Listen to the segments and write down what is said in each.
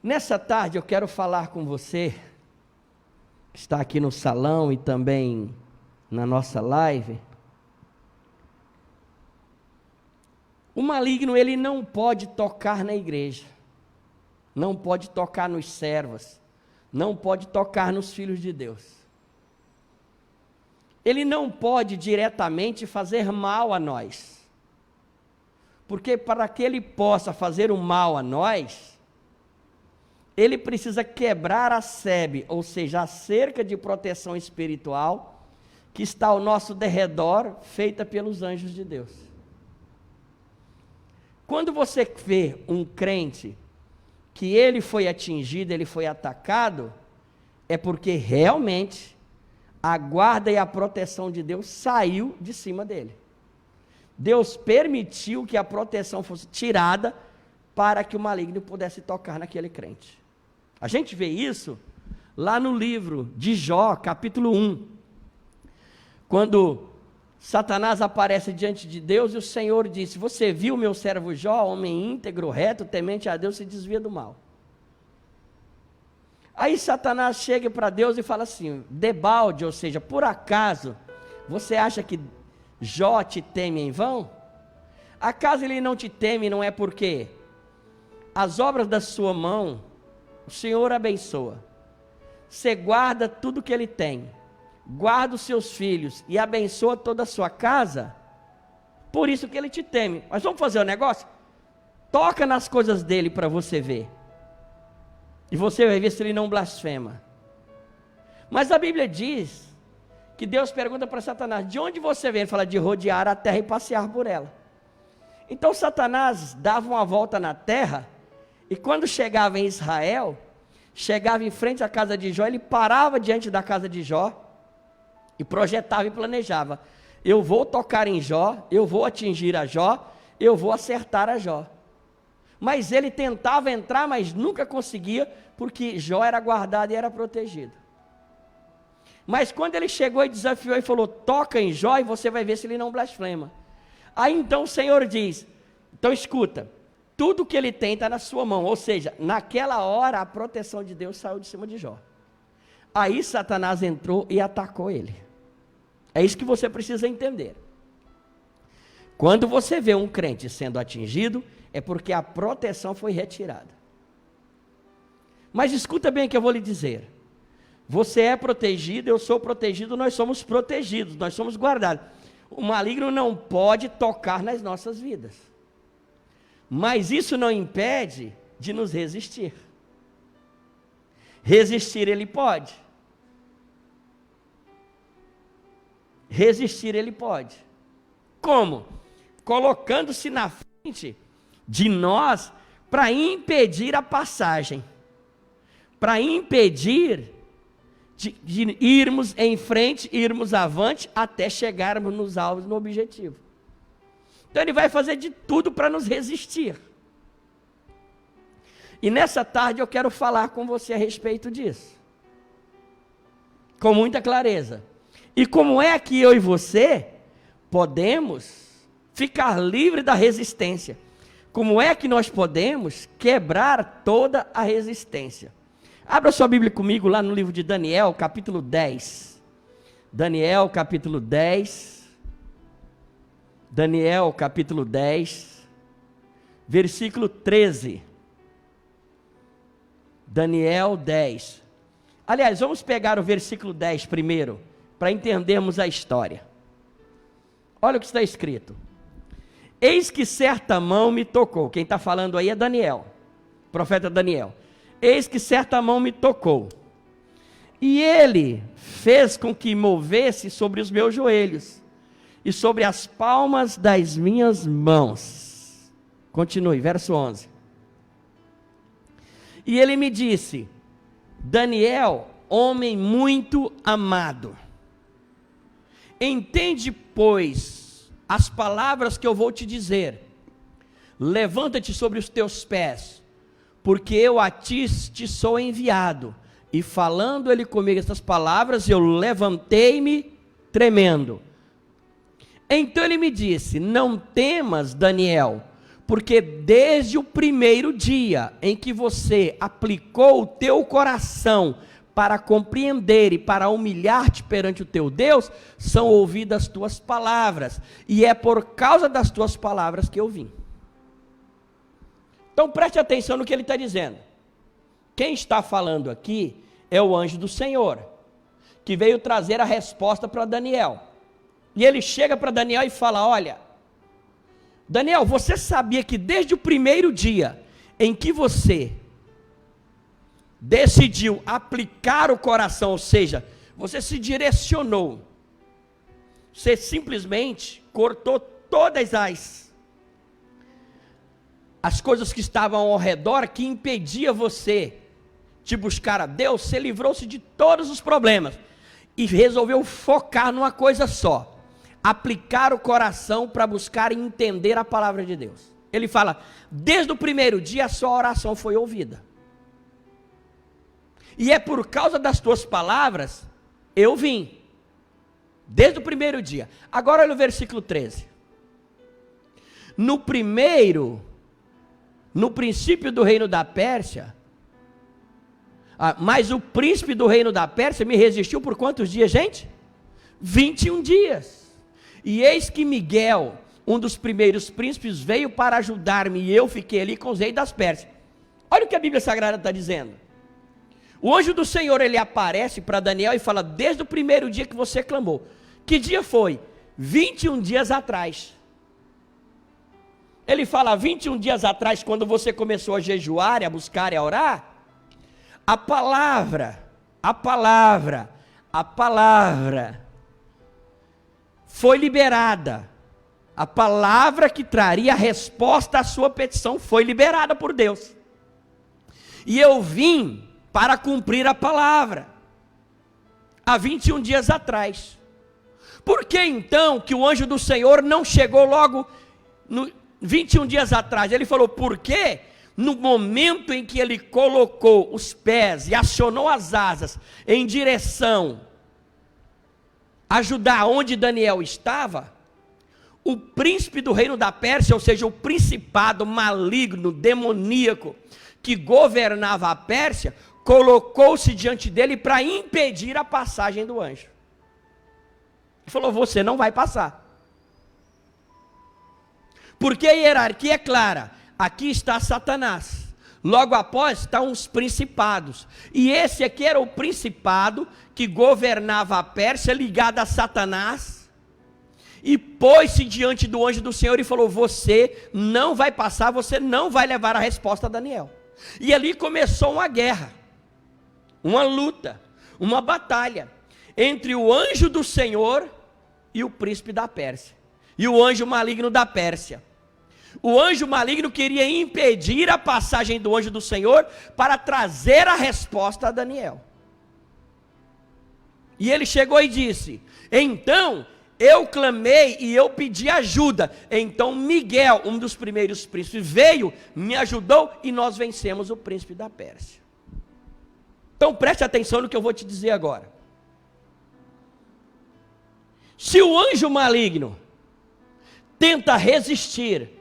Nessa tarde eu quero falar com você, que está aqui no salão e também na nossa live. O maligno, ele não pode tocar na igreja, não pode tocar nos servos, não pode tocar nos filhos de Deus. Ele não pode diretamente fazer mal a nós, porque para que ele possa fazer o mal a nós, ele precisa quebrar a sebe, ou seja, a cerca de proteção espiritual que está ao nosso derredor, feita pelos anjos de Deus. Quando você vê um crente que ele foi atingido, ele foi atacado, é porque realmente a guarda e a proteção de Deus saiu de cima dele. Deus permitiu que a proteção fosse tirada para que o maligno pudesse tocar naquele crente. A gente vê isso lá no livro de Jó, capítulo 1, quando Satanás aparece diante de Deus e o Senhor disse: você viu meu servo Jó, homem íntegro, reto, temente a Deus, se desvia do mal. Aí Satanás chega para Deus e fala assim: debalde, ou seja, por acaso, você acha que Jó te teme em vão? Acaso ele não te teme, não é porque as obras da sua mão o Senhor abençoa, você guarda tudo que ele tem, guarda os seus filhos e abençoa toda a sua casa, por isso que ele te teme. Mas vamos fazer um negócio? Toca nas coisas dele para você ver, e você vai ver se ele não blasfema. Mas a Bíblia diz que Deus pergunta para Satanás: de onde você vem? Ele fala: de rodear a terra e passear por ela. Então Satanás dava uma volta na terra, e quando chegava em Israel, chegava em frente à casa de Jó, ele parava diante da casa de Jó, e projetava e planejava: eu vou tocar em Jó, eu vou atingir a Jó, eu vou acertar a Jó. Mas ele tentava entrar, mas nunca conseguia, porque Jó era guardado e era protegido. Mas quando ele chegou e desafiou e falou: toca em Jó e você vai ver se ele não blasfema. Aí então o Senhor diz: então escuta, tudo que ele tem está na sua mão. Ou seja, naquela hora a proteção de Deus saiu de cima de Jó. Aí Satanás entrou e atacou ele. É isso que você precisa entender. Quando você vê um crente sendo atingido, é porque a proteção foi retirada. Mas escuta bem o que eu vou lhe dizer. Você é protegido, eu sou protegido, nós somos protegidos, nós somos guardados. O maligno não pode tocar nas nossas vidas. Mas isso não impede de nos resistir. Resistir ele pode. Resistir ele pode. Como? Colocando-se na frente de nós para impedir a passagem. Para impedir de irmos em frente, irmos avante, até chegarmos nos alvos, no objetivo. Então ele vai fazer de tudo para nos resistir. E nessa tarde eu quero falar com você a respeito disso, com muita clareza. E como é que eu e você podemos ficar livre da resistência? Como é que nós podemos quebrar toda a resistência? Abra sua Bíblia comigo lá no livro de Daniel, capítulo 10. Daniel, capítulo 10. Daniel, capítulo 10, versículo 13. Daniel 10. Aliás, vamos pegar o versículo 10 primeiro, para entendermos a história. Olha o que está escrito: eis que certa mão me tocou. Quem está falando aí é Daniel, profeta Daniel. Eis que certa mão me tocou, e ele fez com que movesse sobre os meus joelhos, e sobre as palmas das minhas mãos. Continue, verso 11. E ele me disse: Daniel, homem muito amado, entende, pois, as palavras que eu vou te dizer. Levanta-te sobre os teus pés, porque eu a ti te sou enviado. E falando ele comigo essas palavras, eu levantei-me tremendo. Então ele me disse: não temas, Daniel, porque desde o primeiro dia em que você aplicou o teu coração para compreender e para humilhar-te perante o teu Deus, são ouvidas as tuas palavras, e é por causa das tuas palavras que eu vim. Então preste atenção no que ele está dizendo. Quem está falando aqui é o anjo do Senhor, que veio trazer a resposta para Daniel. E ele chega para Daniel e fala: olha, Daniel, você sabia que desde o primeiro dia em que você decidiu aplicar o coração, ou seja, você se direcionou, você simplesmente cortou todas as coisas que estavam ao redor, que impedia você de buscar a Deus, você livrou-se de todos os problemas, e resolveu focar numa coisa só: aplicar o coração para buscar e entender a palavra de Deus. Ele fala: desde o primeiro dia a sua oração foi ouvida, e é por causa das tuas palavras eu vim, desde o primeiro dia. Agora olha o versículo 13. No princípio do reino da Pérsia, mas o príncipe do reino da Pérsia me resistiu por quantos dias, gente? 21 dias. E eis que Miguel, um dos primeiros príncipes, veio para ajudar-me, e eu fiquei ali com os reis das Pérsias. Olha o que a Bíblia Sagrada está dizendo. O anjo do Senhor, ele aparece para Daniel e fala: desde o primeiro dia que você clamou. Que dia foi? 21 dias atrás. Ele fala: 21 dias atrás, quando você começou a jejuar, a buscar e a orar, a palavra foi liberada. A palavra que traria a resposta à sua petição foi liberada por Deus. E eu vim para cumprir a palavra, há 21 dias atrás. Por que então que o anjo do Senhor não chegou logo 21 dias atrás? Ele falou: porque no momento em que ele colocou os pés e acionou as asas em direção a ajudar onde Daniel estava, o príncipe do reino da Pérsia, ou seja, o principado maligno, demoníaco, que governava a Pérsia, colocou-se diante dele para impedir a passagem do anjo. Ele falou: você não vai passar. Porque a hierarquia é clara. Aqui está Satanás, logo após estão os principados, e esse aqui era o principado que governava a Pérsia, ligado a Satanás, e pôs-se diante do anjo do Senhor e falou: você não vai passar, você não vai levar a resposta a Daniel. E ali começou uma guerra, uma luta, uma batalha, entre o anjo do Senhor e o príncipe da Pérsia, e o anjo maligno da Pérsia. O anjo maligno queria impedir a passagem do anjo do Senhor para trazer a resposta a Daniel. E ele chegou e disse: então eu clamei e eu pedi ajuda. Então Miguel, um dos primeiros príncipes, veio, me ajudou e nós vencemos o príncipe da Pérsia. Então preste atenção no que eu vou te dizer agora. Se o anjo maligno tenta resistir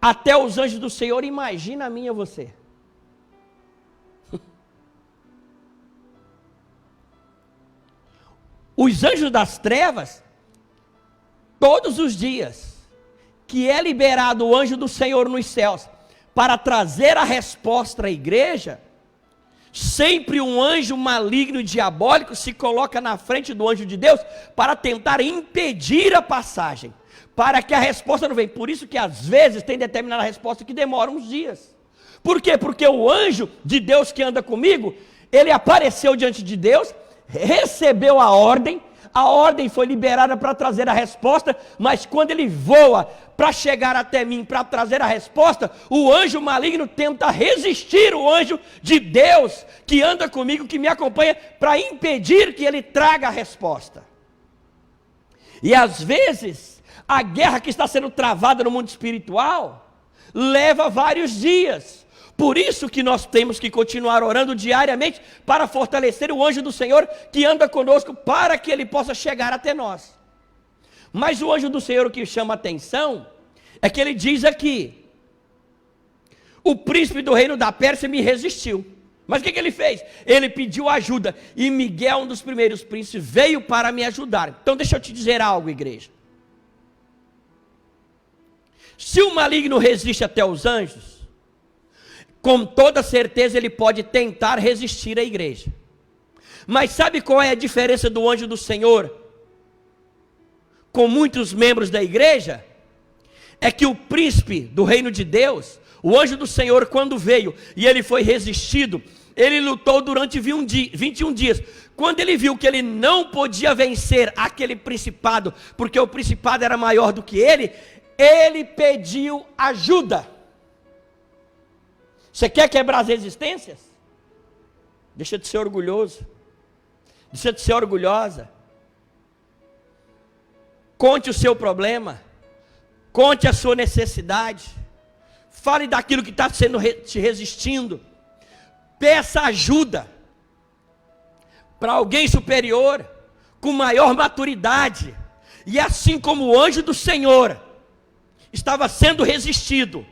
até os anjos do Senhor, imagina a mim e a você. Os anjos das trevas, todos os dias que é liberado o anjo do Senhor nos céus para trazer a resposta à igreja, sempre um anjo maligno e diabólico se coloca na frente do anjo de Deus para tentar impedir a passagem, para que a resposta não venha. Por isso que às vezes tem determinada resposta que demora uns dias. Por quê? Porque o anjo de Deus que anda comigo, ele apareceu diante de Deus, recebeu a ordem foi liberada para trazer a resposta, mas quando ele voa para chegar até mim, para trazer a resposta, o anjo maligno tenta resistir o anjo de Deus que anda comigo, que me acompanha, para impedir que ele traga a resposta. E às vezes a guerra que está sendo travada no mundo espiritual leva vários dias. Por isso que nós temos que continuar orando diariamente para fortalecer o anjo do Senhor que anda conosco, para que ele possa chegar até nós. Mas o anjo do Senhor, o que chama a atenção é que ele diz aqui: O príncipe do reino da Pérsia me resistiu. Mas o que ele fez? Ele pediu ajuda. E Miguel, um dos primeiros príncipes, veio para me ajudar. Então deixa eu te dizer algo, igreja. Se o maligno resiste até os anjos, com toda certeza ele pode tentar resistir à igreja. Mas sabe qual é a diferença do anjo do Senhor com muitos membros da igreja? É que o príncipe do reino de Deus, o anjo do Senhor, quando veio e ele foi resistido, ele lutou durante 21 dias. Quando ele viu que ele não podia vencer aquele principado, porque o principado era maior do que ele pediu ajuda. Você quer quebrar as resistências? Deixa de ser orgulhoso. Deixa de ser orgulhosa. Conte o seu problema. Conte a sua necessidade. Fale daquilo que está te resistindo. Peça ajuda para alguém superior, com maior maturidade. E assim como o anjo do Senhor estava sendo resistido,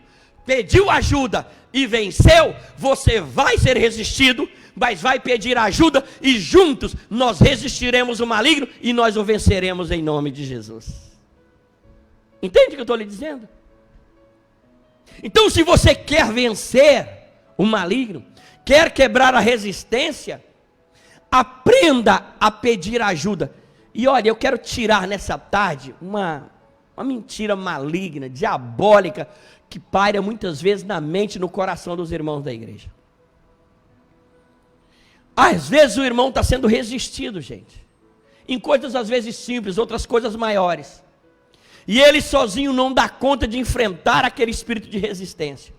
pediu ajuda e venceu, você vai ser resistido, mas vai pedir ajuda e juntos nós resistiremos o maligno e nós o venceremos em nome de Jesus. Entende o que eu estou lhe dizendo? Então, se você quer vencer o maligno, quer quebrar a resistência, aprenda a pedir ajuda. E olha, eu quero tirar nessa tarde uma mentira maligna, diabólica, que paira muitas vezes na mente e no coração dos irmãos da igreja. Às vezes o irmão está sendo resistido, gente, em coisas às vezes simples, outras coisas maiores, e ele sozinho não dá conta de enfrentar aquele espírito de resistência.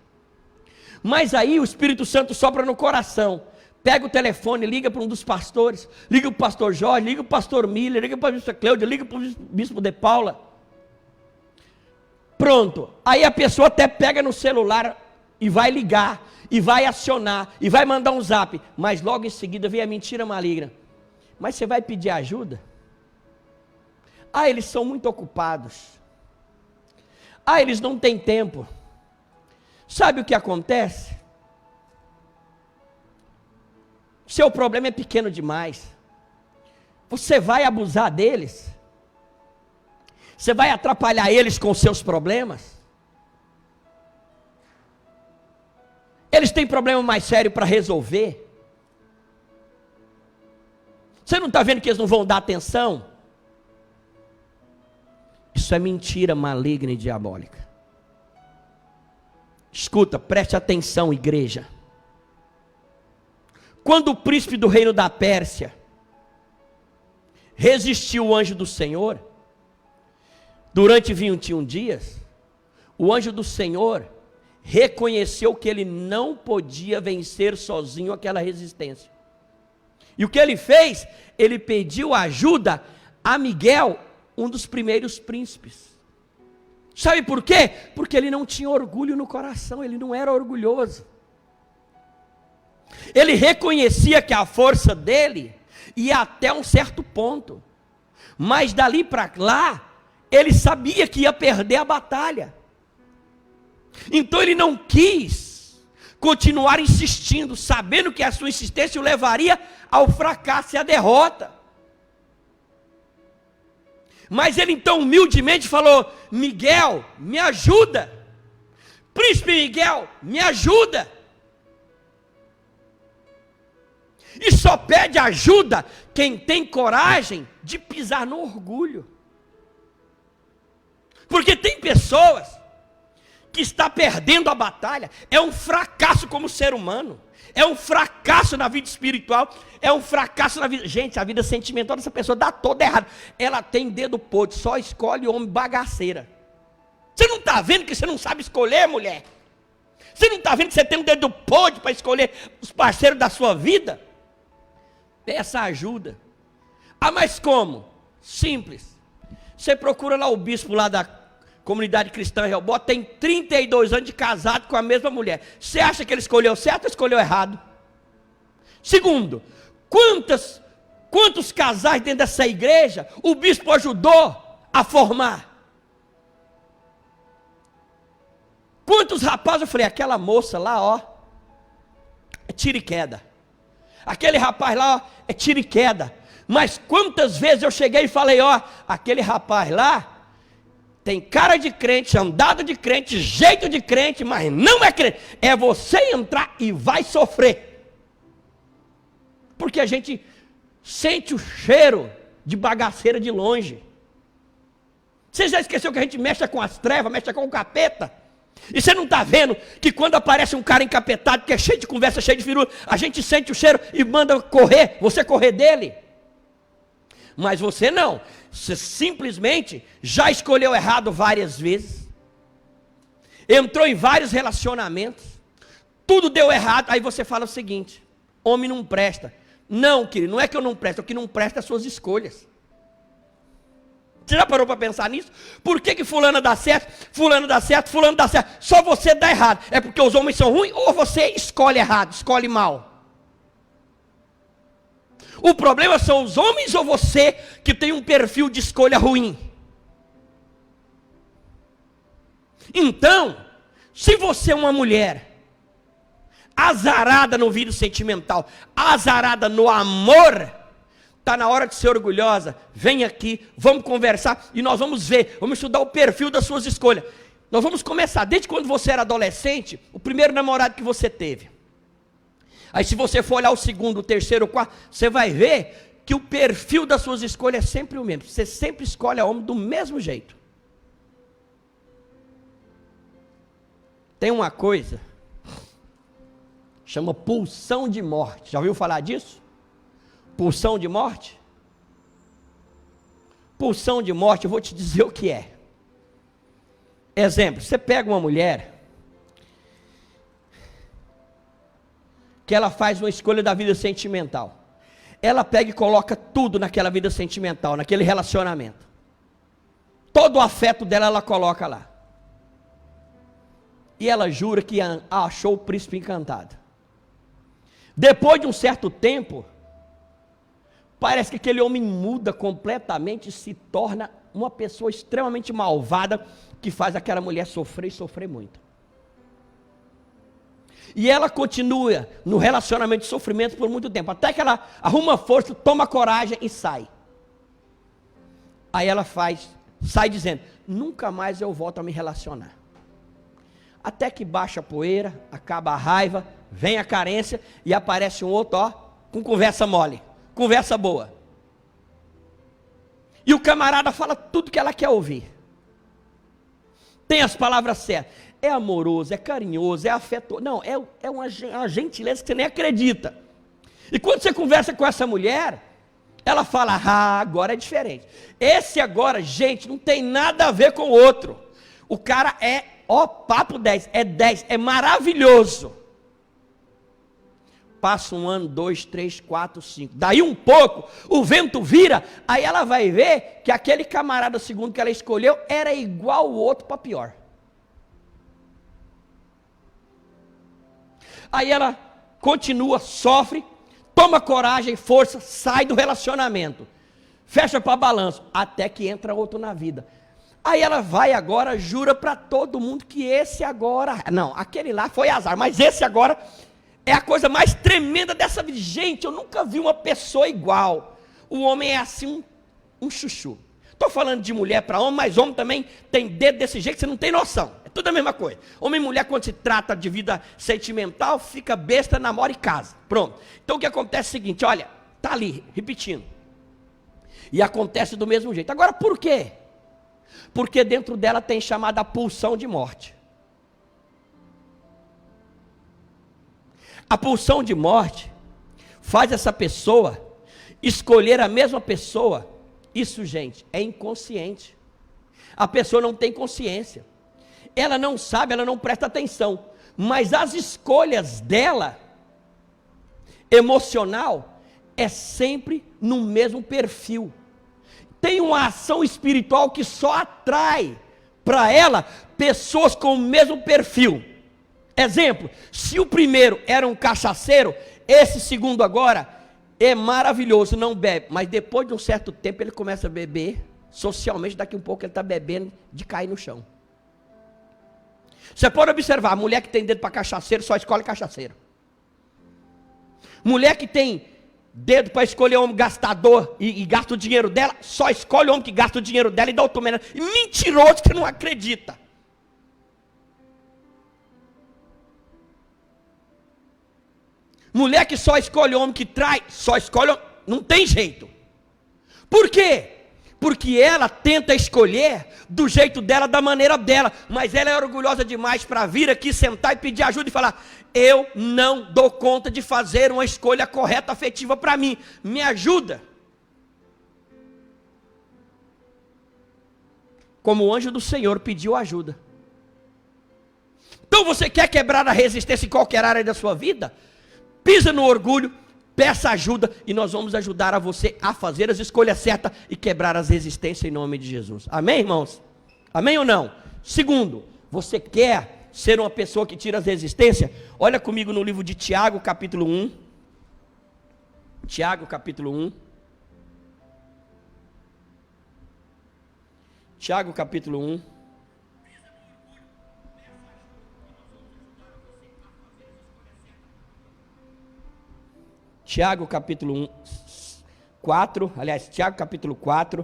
Mas aí o Espírito Santo sopra no coração, pega o telefone, liga para um dos pastores, liga para o pastor Jorge, liga para o pastor Miller, liga para a bispa Cleudia, liga para o bispo de Paula. Pronto, aí a pessoa até pega no celular e vai ligar, e vai acionar, e vai mandar um zap, mas logo em seguida vem a mentira maligna. Mas você vai pedir ajuda? Ah, eles são muito ocupados. Ah, eles não têm tempo. Sabe o que acontece? Seu problema é pequeno demais. Você vai abusar deles? Você vai atrapalhar eles com seus problemas? Eles têm problema mais sério para resolver? Você não está vendo que eles não vão dar atenção? Isso é mentira maligna e diabólica. Escuta, preste atenção, igreja. Quando o príncipe do reino da Pérsia resistiu o anjo do Senhor, durante 21 dias, o anjo do Senhor reconheceu que ele não podia vencer sozinho aquela resistência. E o que ele fez? Ele pediu ajuda a Miguel, um dos primeiros príncipes. Sabe por quê? Porque ele não tinha orgulho no coração, ele não era orgulhoso. Ele reconhecia que a força dele ia até um certo ponto, mas dali para lá, ele sabia que ia perder a batalha. Então ele não quis continuar insistindo, sabendo que a sua insistência o levaria ao fracasso e à derrota. Mas ele então humildemente falou: Miguel, me ajuda. Príncipe Miguel, me ajuda. E só pede ajuda quem tem coragem de pisar no orgulho. Porque tem pessoas que estão perdendo a batalha, é um fracasso como ser humano, é um fracasso na vida espiritual, é um fracasso na vida, gente, a vida sentimental dessa pessoa dá toda errada, ela tem dedo podre, só escolhe homem bagaceira. Você não está vendo que você não sabe escolher, mulher? Você não está vendo que você tem um dedo podre para escolher os parceiros da sua vida? Peça ajuda. Ah, mas como? Simples. Você procura lá o bispo lá da comunidade cristã Rehoboth, tem 32 anos de casado com a mesma mulher. Você acha que ele escolheu certo ou escolheu errado? Segundo, quantos casais dentro dessa igreja o bispo ajudou a formar? Quantos rapazes, eu falei, aquela moça lá, ó, é tiro e queda. Aquele rapaz lá, ó, é tiro e queda. Mas quantas vezes eu cheguei e falei, ó, aquele rapaz lá, tem cara de crente, andada de crente, jeito de crente, mas não é crente. É você entrar e vai sofrer. Porque a gente sente o cheiro de bagaceira de longe. Você já esqueceu que a gente mexe com as trevas, mexe com o capeta? E você não está vendo que quando aparece um cara encapetado, que é cheio de conversa, cheio de firula, a gente sente o cheiro e manda correr, você correr dele? Mas você não, você simplesmente já escolheu errado várias vezes, entrou em vários relacionamentos, tudo deu errado, aí você fala o seguinte, homem não presta. Não, querido, não é que eu não presto, o que não presta é as suas escolhas. Você já parou para pensar nisso? Por que fulano dá certo, fulano dá certo, fulano dá certo, só você dá errado? É porque os homens são ruins ou você escolhe errado, escolhe mal? O problema são os homens ou você que tem um perfil de escolha ruim? Então, se você é uma mulher azarada no vídeo sentimental, azarada no amor, está na hora de ser orgulhosa. Vem aqui, vamos conversar e nós vamos ver, vamos estudar o perfil das suas escolhas. Nós vamos começar, desde quando você era adolescente, o primeiro namorado que você teve. Aí se você for olhar o segundo, o terceiro, o quarto, você vai ver que o perfil das suas escolhas é sempre o mesmo. Você sempre escolhe a homem do mesmo jeito. Tem uma coisa, chama pulsão de morte. Já ouviu falar disso? Pulsão de morte? Pulsão de morte, eu vou te dizer o que é. Exemplo, você pega uma mulher que ela faz uma escolha da vida sentimental. Ela pega e coloca tudo naquela vida sentimental, naquele relacionamento. Todo o afeto dela ela coloca lá. E ela jura que achou o príncipe encantado. Depois de um certo tempo, parece que aquele homem muda completamente e se torna uma pessoa extremamente malvada, que faz aquela mulher sofrer e sofrer muito. E ela continua no relacionamento de sofrimento por muito tempo, até que ela arruma força, toma coragem e sai. Aí ela sai dizendo, nunca mais eu volto a me relacionar. Até que baixa a poeira, acaba a raiva, vem a carência e aparece um outro, ó, com conversa mole, conversa boa. E o camarada fala tudo que ela quer ouvir. Tem as palavras certas. É amoroso, é carinhoso, é afetuoso. Não, é uma gentileza que você nem acredita. E quando você conversa com essa mulher, ela fala, agora é diferente. Esse agora, gente, não tem nada a ver com o outro. O cara é, papo 10, é maravilhoso. Passa 1 ano, 2, 3, 4, 5. Daí um pouco, o vento vira, aí ela vai ver que aquele camarada segundo que ela escolheu era igual o outro para pior. Aí ela continua, sofre, toma coragem, força, sai do relacionamento. Fecha para balanço, até que entra outro na vida. Aí ela vai agora, jura para todo mundo que esse agora... Não, aquele lá foi azar, mas esse agora é a coisa mais tremenda dessa vida. Gente, eu nunca vi uma pessoa igual. O homem é assim, um chuchu. Estou falando de mulher para homem, mas homem também tem dedo desse jeito que você não tem noção. Tudo a mesma coisa. Homem e mulher, quando se trata de vida sentimental, fica besta, namora e casa. Pronto. Então o que acontece é o seguinte, olha, está ali, repetindo. E acontece do mesmo jeito. Agora por quê? Porque dentro dela tem chamada pulsão de morte. A pulsão de morte faz essa pessoa escolher a mesma pessoa. Isso, gente, é inconsciente. A pessoa não tem consciência. Ela não sabe, ela não presta atenção, mas as escolhas dela, emocional, é sempre no mesmo perfil. Tem uma ação espiritual que só atrai para ela pessoas com o mesmo perfil. Exemplo, se o primeiro era um cachaceiro, esse segundo agora é maravilhoso, não bebe, mas depois de um certo tempo ele começa a beber, socialmente daqui um pouco ele está bebendo de cair no chão. Você pode observar, a mulher que tem dedo para cachaceiro só escolhe cachaceiro. Mulher que tem dedo para escolher homem gastador e gasta o dinheiro dela, só escolhe homem que gasta o dinheiro dela e dá o tomeno. E mentiroso que não acredita. Mulher que só escolhe homem que trai, só escolhe homem, não tem jeito. Por quê? Porque ela tenta escolher do jeito dela, da maneira dela, mas ela é orgulhosa demais para vir aqui, sentar e pedir ajuda e falar: eu não dou conta de fazer uma escolha correta, afetiva para mim, me ajuda. Como o anjo do Senhor pediu ajuda. Então você quer quebrar a resistência em qualquer área da sua vida? Pisa no orgulho, peça ajuda e nós vamos ajudar a você a fazer as escolhas certas e quebrar as resistências em nome de Jesus. Amém, irmãos? Amém ou não? Segundo, você quer ser uma pessoa que tira as resistências? Olha comigo no livro de Tiago, capítulo 1. Tiago, capítulo 1. Tiago, capítulo 1. Tiago capítulo 1, 4, aliás, Tiago capítulo 4,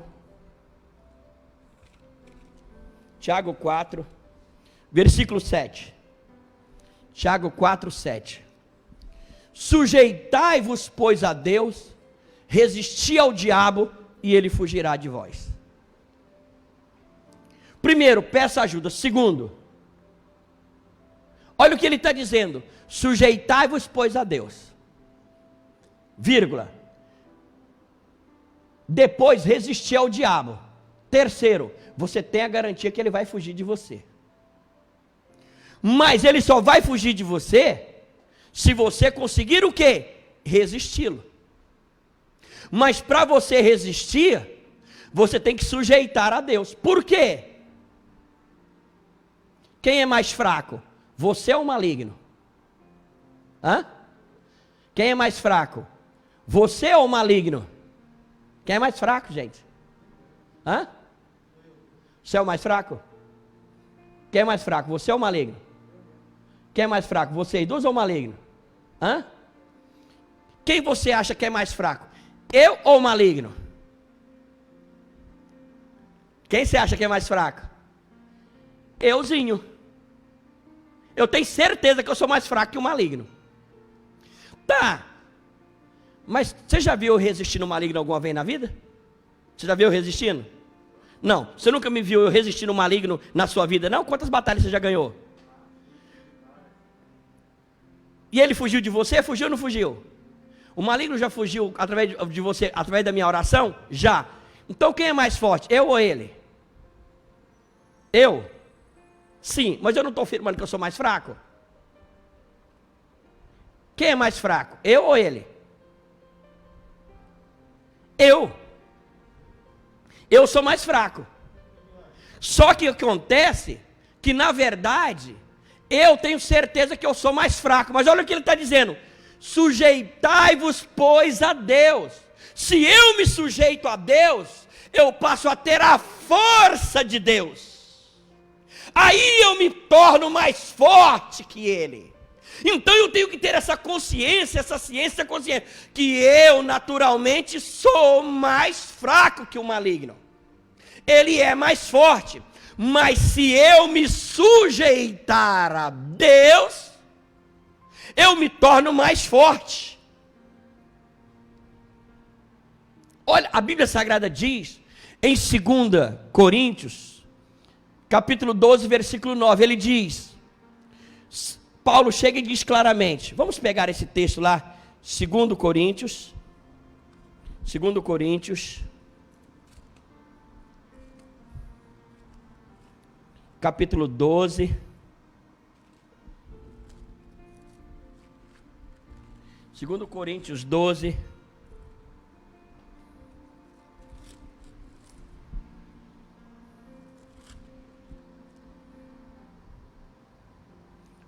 Tiago 4, versículo 7, Tiago 4, 7, sujeitai-vos, pois, a Deus, resisti ao diabo, e ele fugirá de vós. Primeiro, peça ajuda. Segundo, olha o que ele está dizendo, sujeitai-vos, pois, a Deus. Vírgula. Depois resistir ao diabo. Terceiro, você tem a garantia que ele vai fugir de você. Mas ele só vai fugir de você se você conseguir o quê? Resisti-lo. Mas para você resistir, você tem que sujeitar a Deus. Por quê? Quem é mais fraco? Você ou o maligno? Hã? Quem é mais fraco? Você ou o maligno? Quem é mais fraco, gente? Hã? Você é o mais fraco? Quem é mais fraco? Você ou o maligno? Quem é mais fraco? Vocês dois ou o maligno? Hã? Quem você acha que é mais fraco? Eu ou o maligno? Quem você acha que é mais fraco? Euzinho. Eu tenho certeza que eu sou mais fraco que o maligno. Tá. Mas você já viu eu resistindo ao maligno alguma vez na vida? Você já viu eu resistindo? Não. Você nunca me viu eu resistindo ao maligno na sua vida, não? Quantas batalhas você já ganhou? E ele fugiu de você? Fugiu ou não fugiu? O maligno já fugiu através de você, através da minha oração? Já. Então quem é mais forte? Eu ou ele? Eu? Sim, mas eu não estou afirmando que eu sou mais fraco. Quem é mais fraco? Eu ou ele? Eu sou mais fraco. Só que acontece que na verdade eu tenho certeza que eu sou mais fraco. Mas olha o que ele está dizendo: sujeitai-vos, pois, a Deus. Se eu me sujeito a Deus, eu passo a ter a força de Deus. Aí eu me torno mais forte que Ele. Então eu tenho que ter essa consciência, essa ciência, essa consciência, que eu naturalmente sou mais fraco que o maligno. Ele é mais forte. Mas se eu me sujeitar a Deus, eu me torno mais forte. Olha, a Bíblia Sagrada diz, em 2 Coríntios, capítulo 12, versículo 9, ele diz, Paulo chega e diz claramente, vamos pegar esse texto lá, 2 Coríntios, capítulo 12, Segundo Coríntios 12,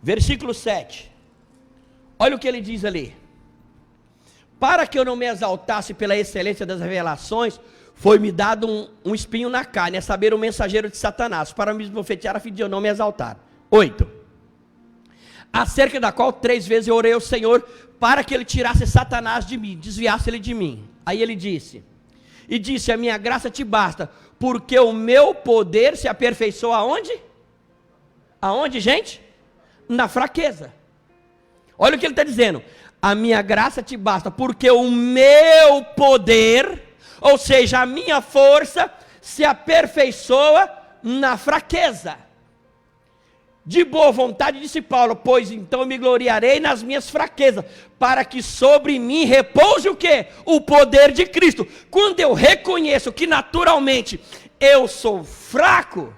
versículo 7, olha o que ele diz ali: para que eu não me exaltasse pela excelência das revelações, foi-me dado um espinho na carne, a saber, o mensageiro de Satanás, para me esbofetear a fim de eu não me exaltar. 8. Acerca da qual 3 vezes eu orei ao Senhor para que ele tirasse Satanás de mim, desviasse ele de mim. Aí ele disse, a minha graça te basta, porque o meu poder se aperfeiçoa aonde? Aonde, gente? Na fraqueza. Olha o que ele está dizendo, a minha graça te basta, porque o meu poder, ou seja, a minha força, se aperfeiçoa na fraqueza. De boa vontade, disse Paulo, pois então me gloriarei nas minhas fraquezas, para que sobre mim repouse o quê? O poder de Cristo. Quando eu reconheço que naturalmente eu sou fraco,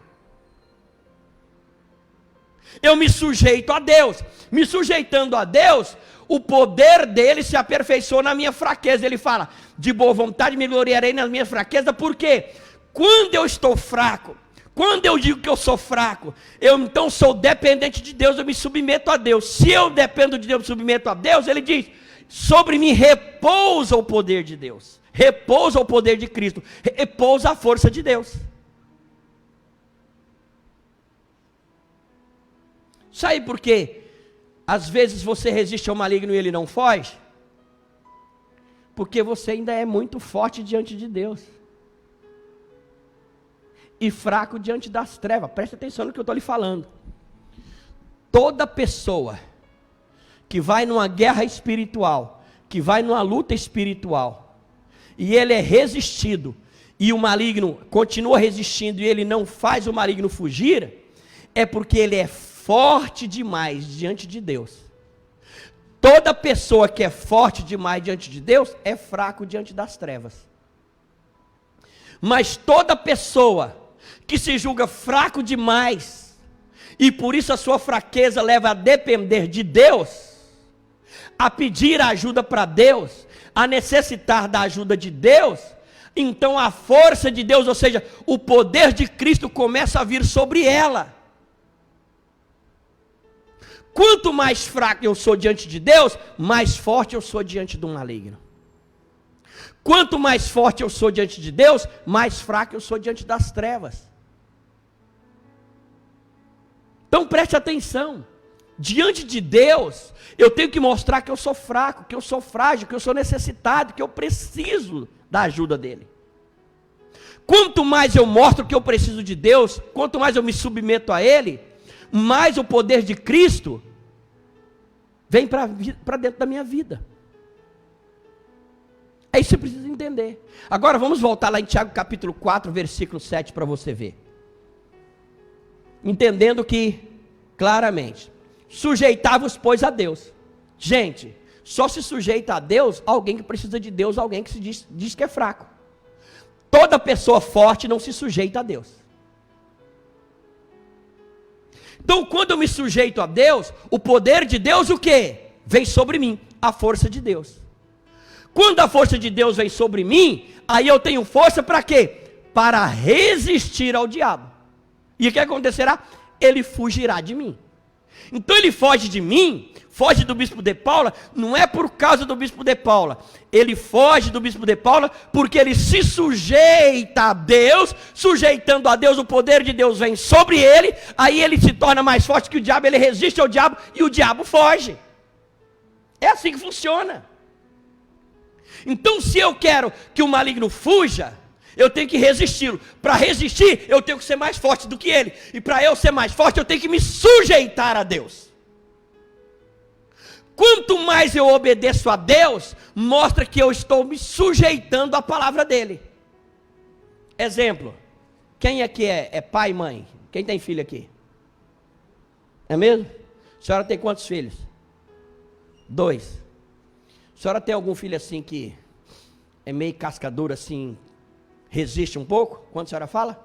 eu me sujeito a Deus. Me sujeitando a Deus, o poder dele se aperfeiçoa na minha fraqueza. Ele fala, de boa vontade me gloriarei nas minhas fraquezas, porque quando eu estou fraco, quando eu digo que eu sou fraco, eu então sou dependente de Deus, eu me submeto a Deus. Se eu dependo de Deus, me submeto a Deus, ele diz, sobre mim repousa o poder de Deus, repousa o poder de Cristo, repousa a força de Deus. Sabe por quê? Às vezes você resiste ao maligno e ele não foge? Porque você ainda é muito forte diante de Deus. E fraco diante das trevas. Preste atenção no que eu estou lhe falando. Toda pessoa que vai numa guerra espiritual, que vai numa luta espiritual, e ele é resistido, e o maligno continua resistindo, e ele não faz o maligno fugir, é porque ele é forte demais diante de Deus. Toda pessoa que é forte demais diante de Deus, é fraco diante das trevas. Mas toda pessoa que se julga fraco demais, e por isso a sua fraqueza leva a depender de Deus, a pedir ajuda para Deus, a necessitar da ajuda de Deus, então a força de Deus, ou seja, o poder de Cristo começa a vir sobre ela. Quanto mais fraco eu sou diante de Deus, mais forte eu sou diante do maligno. Quanto mais forte eu sou diante de Deus, mais fraco eu sou diante das trevas. Então preste atenção, diante de Deus, eu tenho que mostrar que eu sou fraco, que eu sou frágil, que eu sou necessitado, que eu preciso da ajuda dEle. Quanto mais eu mostro que eu preciso de Deus, quanto mais eu me submeto a Ele, mais o poder de Cristo vem para dentro da minha vida. É isso que você precisa entender. Agora vamos voltar lá em Tiago capítulo 4, versículo 7 para você ver. Entendendo que, claramente, sujeitai-vos, pois, a Deus. Gente, só se sujeita a Deus alguém que precisa de Deus, alguém que se diz que é fraco. Toda pessoa forte não se sujeita a Deus. Então, quando eu me sujeito a Deus, o poder de Deus o quê? Vem sobre mim, a força de Deus. Quando a força de Deus vem sobre mim, aí eu tenho força para quê? Para resistir ao diabo. E o que acontecerá? Ele fugirá de mim. Então ele foge de mim, foge do bispo de Paula, não é por causa do bispo de Paula. Ele foge do bispo de Paula porque ele se sujeita a Deus, sujeitando a Deus, o poder de Deus vem sobre ele, aí ele se torna mais forte que o diabo, ele resiste ao diabo e o diabo foge. É assim que funciona. Então se eu quero que o maligno fuja, eu tenho que resisti-lo. Para resistir, eu tenho que ser mais forte do que ele. E para eu ser mais forte, eu tenho que me sujeitar a Deus. Quanto mais eu obedeço a Deus, mostra que eu estou me sujeitando à palavra dele. Exemplo, quem aqui é pai e mãe? Quem tem filho aqui? É mesmo? A senhora tem quantos filhos? 2. A senhora tem algum filho assim que é meio cascador assim, resiste um pouco? Quando a senhora fala?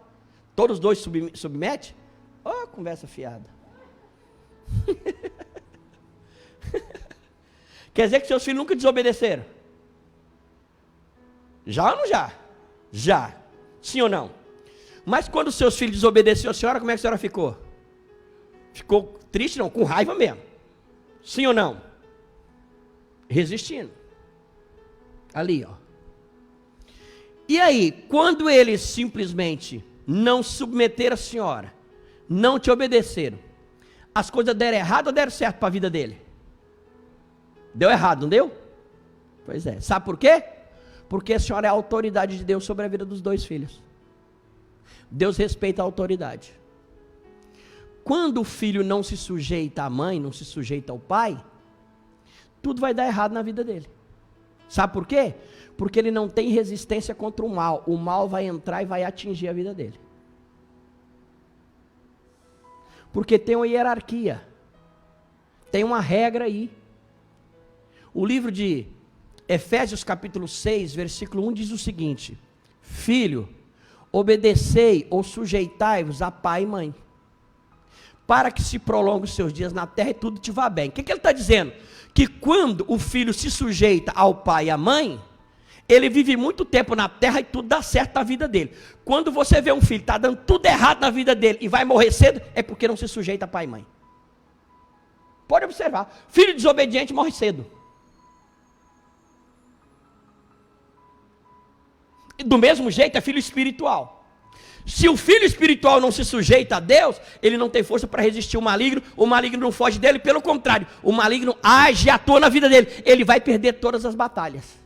Todos os 2 submete? Oh, conversa fiada. Quer dizer que seus filhos nunca desobedeceram? Já ou não já? Já. Sim ou não? Mas quando seus filhos desobedeceram a senhora, como é que a senhora ficou? Ficou triste não? Com raiva mesmo. Sim ou não? Resistindo. Ali, ó. E aí, quando eles simplesmente não submeteram a senhora, não te obedeceram, as coisas deram errado ou deram certo para a vida dele? Deu errado, não deu? Pois é. Sabe por quê? Porque a senhora é a autoridade de Deus sobre a vida dos dois filhos. Deus respeita a autoridade. Quando o filho não se sujeita à mãe, não se sujeita ao pai, tudo vai dar errado na vida dele. Sabe por quê? Porque ele não tem resistência contra o mal. O mal vai entrar e vai atingir a vida dele. Porque tem uma hierarquia. Tem uma regra aí. O livro de Efésios capítulo 6, versículo 1 diz o seguinte: Filho, obedecei ou sujeitai-vos a pai e mãe, para que se prolonguem os seus dias na terra e tudo te vá bem. O que ele está dizendo? Que quando o filho se sujeita ao pai e à mãe, ele vive muito tempo na terra e tudo dá certo na vida dele. Quando você vê um filho está dando tudo errado na vida dele e vai morrer cedo, é porque não se sujeita a pai e mãe. Pode observar, filho desobediente morre cedo. Do mesmo jeito é filho espiritual. Se o filho espiritual não se sujeita a Deus, ele não tem força para resistir ao maligno, o maligno não foge dele, pelo contrário, o maligno age e atua na vida dele, ele vai perder todas as batalhas.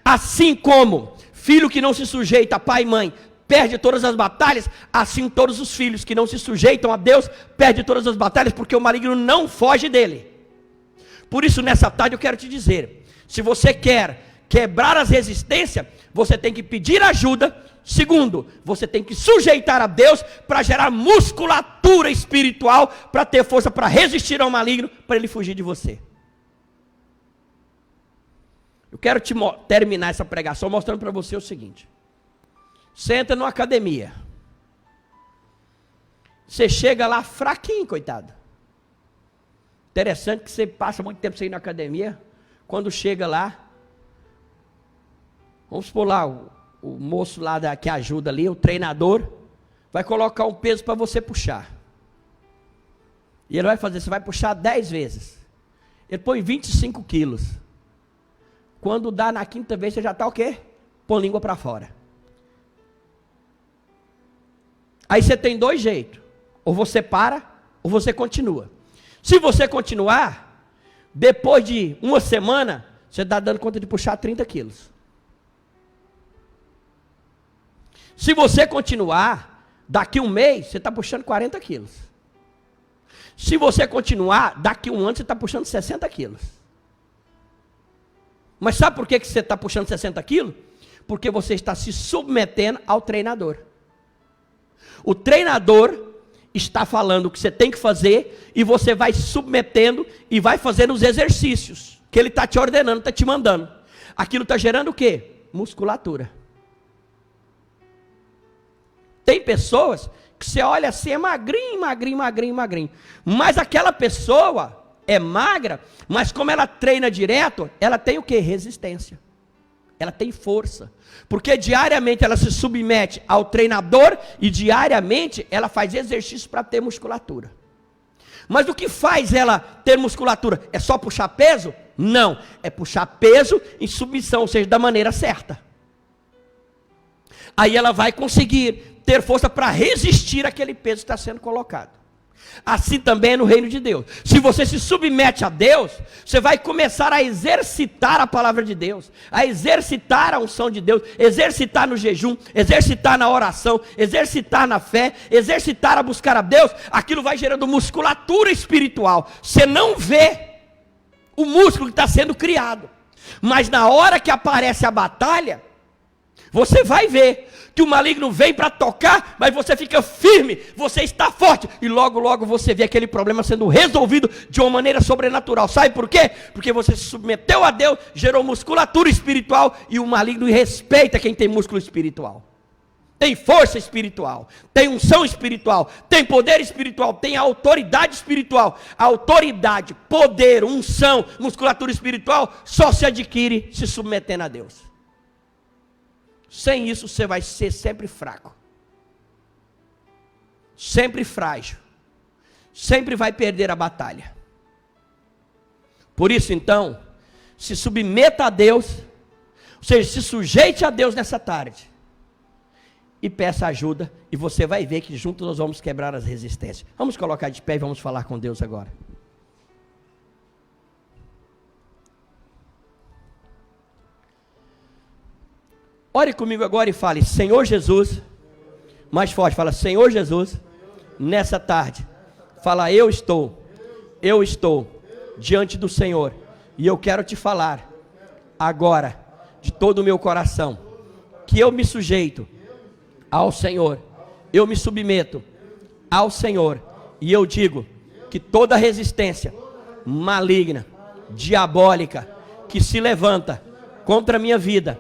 Assim como filho que não se sujeita a pai e mãe perde todas as batalhas, assim todos os filhos que não se sujeitam a Deus perdem todas as batalhas, porque o maligno não foge dele. Por isso nessa tarde eu quero te dizer, se você quer quebrar as resistências, você tem que pedir ajuda. Segundo, você tem que sujeitar a Deus para gerar musculatura espiritual, para ter força para resistir ao maligno, para ele fugir de você. Eu quero terminar essa pregação mostrando para você o seguinte: você entra numa academia, você chega lá fraquinho, coitado. Interessante que você passa muito tempo sem ir na academia, quando chega lá, vamos supor lá, o moço lá que ajuda ali, o treinador, vai colocar um peso para você puxar. E ele vai fazer, você vai puxar 10 vezes. Ele põe 25 quilos. Quando dá na quinta vez, você já está o quê? Põe língua para fora. Aí você tem dois jeitos. Ou você para, ou você continua. Se você continuar, depois de uma semana, você está dando conta de puxar 30 quilos. Se você continuar, daqui um mês, você está puxando 40 quilos. Se você continuar, daqui um ano, você está puxando 60 quilos. Mas sabe por que você está puxando 60 quilos? Porque você está se submetendo ao treinador. O treinador está falando o que você tem que fazer, e você vai se submetendo e vai fazendo os exercícios que ele está te ordenando, está te mandando. Aquilo está gerando o quê? Musculatura. Tem pessoas que você olha assim, é magrinho, magrinho, magrinho, magrinho. Mas aquela pessoa é magra, mas como ela treina direto, ela tem o quê? Resistência. Ela tem força. Porque diariamente ela se submete ao treinador e diariamente ela faz exercício para ter musculatura. Mas o que faz ela ter musculatura? É só puxar peso? Não. É puxar peso em submissão, ou seja, da maneira certa. Aí ela vai conseguir ter força para resistir àquele peso que está sendo colocado. Assim também é no reino de Deus. Se você se submete a Deus, você vai começar a exercitar a palavra de Deus, a exercitar a unção de Deus, exercitar no jejum, exercitar na oração, exercitar na fé, exercitar a buscar a Deus. Aquilo vai gerando musculatura espiritual. Você não vê o músculo que está sendo criado, mas na hora que aparece a batalha, você vai ver que o maligno vem para tocar, mas você fica firme, você está forte, e logo, logo você vê aquele problema sendo resolvido de uma maneira sobrenatural. Sabe por quê? Porque você se submeteu a Deus, gerou musculatura espiritual, e o maligno respeita quem tem músculo espiritual. Tem força espiritual, tem unção espiritual, tem poder espiritual, tem autoridade espiritual. Autoridade, poder, unção, musculatura espiritual só se adquire se submetendo a Deus. Sem isso você vai ser sempre fraco, sempre frágil, sempre vai perder a batalha. Por isso então, se submeta a Deus, ou seja, se sujeite a Deus nessa tarde, e peça ajuda, e você vai ver que juntos nós vamos quebrar as resistências. Vamos colocar de pé e vamos falar com Deus agora. Ore comigo agora e fale: Senhor Jesus, mais forte, fala: Senhor Jesus, nessa tarde, fala: eu estou diante do Senhor, e eu quero te falar agora, de todo o meu coração, que eu me sujeito ao Senhor, eu me submeto ao Senhor, e eu digo que toda resistência maligna, diabólica, que se levanta contra a minha vida,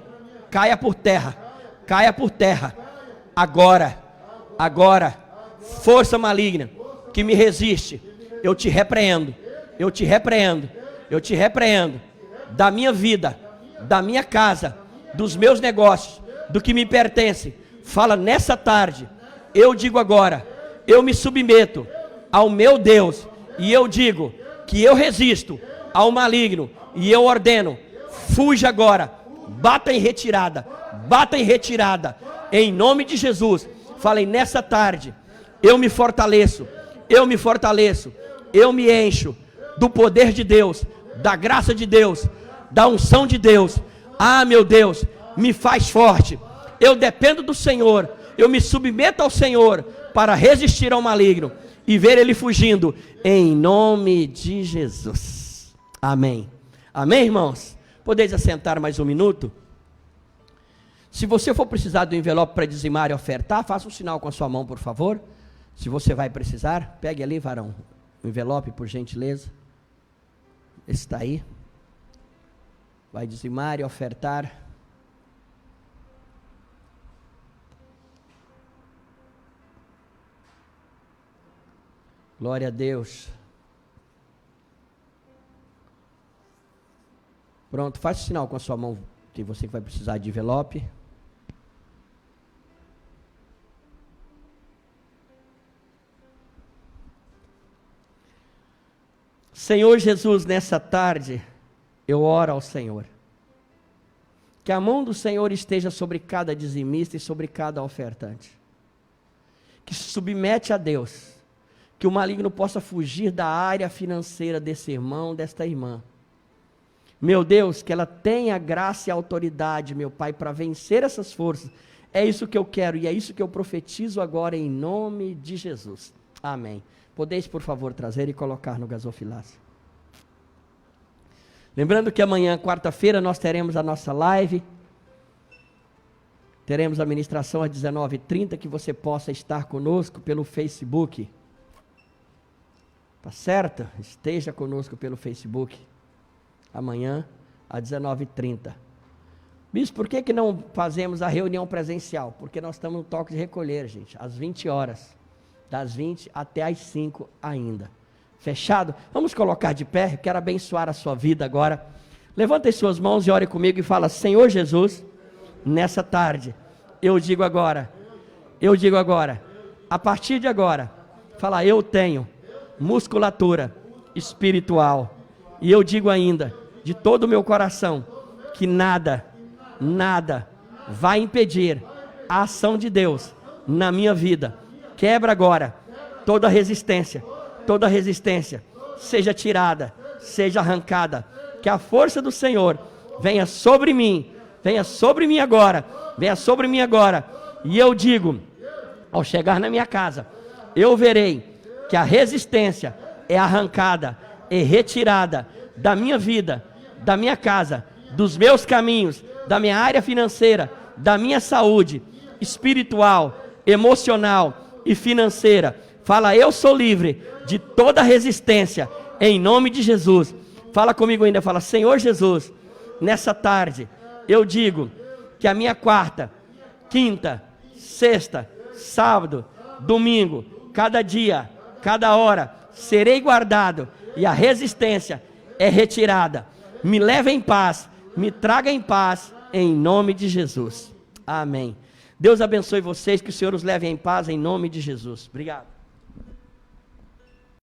caia por terra, agora, força maligna, que me resiste, eu te repreendo, da minha vida, da minha casa, dos meus negócios, do que me pertence. Fala nessa tarde, eu digo agora, eu me submeto ao meu Deus, e eu digo que eu resisto ao maligno, e eu ordeno, fuja agora, bata em retirada, em nome de Jesus. Falei nessa tarde, eu me fortaleço, eu me encho do poder de Deus, da graça de Deus, da unção de Deus. Ah, meu Deus, me faz forte, eu dependo do Senhor, eu me submeto ao Senhor, para resistir ao maligno, e ver ele fugindo, em nome de Jesus, amém, amém, irmãos? Podeis assentar mais um minuto? Se você for precisar do envelope para dizimar e ofertar, faça um sinal com a sua mão, por favor. Se você vai precisar, pegue ali, varão, o envelope, por gentileza. Esse está aí. Vai dizimar e ofertar. Glória a Deus. Pronto, faça o sinal com a sua mão, que você vai precisar de envelope. Senhor Jesus, nessa tarde, eu oro ao Senhor, que a mão do Senhor esteja sobre cada dizimista e sobre cada ofertante, que se submete a Deus, que o maligno possa fugir da área financeira desse irmão, desta irmã. Meu Deus, que ela tenha graça e autoridade, meu Pai, para vencer essas forças. É isso que eu quero e é isso que eu profetizo agora em nome de Jesus. Amém. Podeis, por favor, trazer e colocar no gasofilácio. Lembrando que amanhã, quarta-feira, nós teremos a nossa live. Teremos a ministração às 19h30, que você possa estar conosco pelo Facebook. Tá certo? Esteja conosco pelo Facebook. Amanhã, às 19h30. Bispo, por que não fazemos a reunião presencial? Porque nós estamos no toque de recolher, gente, às 20 horas. Das 20 até às 5 ainda. Fechado? Vamos colocar de pé, eu quero abençoar a sua vida agora. Levanta as suas mãos e ore comigo e fala: Senhor Jesus, nessa tarde, eu digo agora, a partir de agora, fala: eu tenho musculatura espiritual, e eu digo ainda, de todo o meu coração, que nada vai impedir a ação de Deus na minha vida. Quebra agora toda resistência, seja tirada, seja arrancada, que a força do Senhor venha sobre mim agora, e eu digo, ao chegar na minha casa, eu verei que a resistência é arrancada, é retirada da minha vida, da minha casa, dos meus caminhos, da minha área financeira, da minha saúde espiritual, emocional e financeira. Fala: eu sou livre de toda resistência, em nome de Jesus. Fala comigo ainda, fala: Senhor Jesus, nessa tarde, eu digo que a minha quarta, quinta, sexta, sábado, domingo, cada dia, cada hora, serei guardado, e a resistência é retirada. Me leva em paz, me traga em paz, em nome de Jesus. Amém. Deus abençoe vocês, que o Senhor os leve em paz, em nome de Jesus. Obrigado.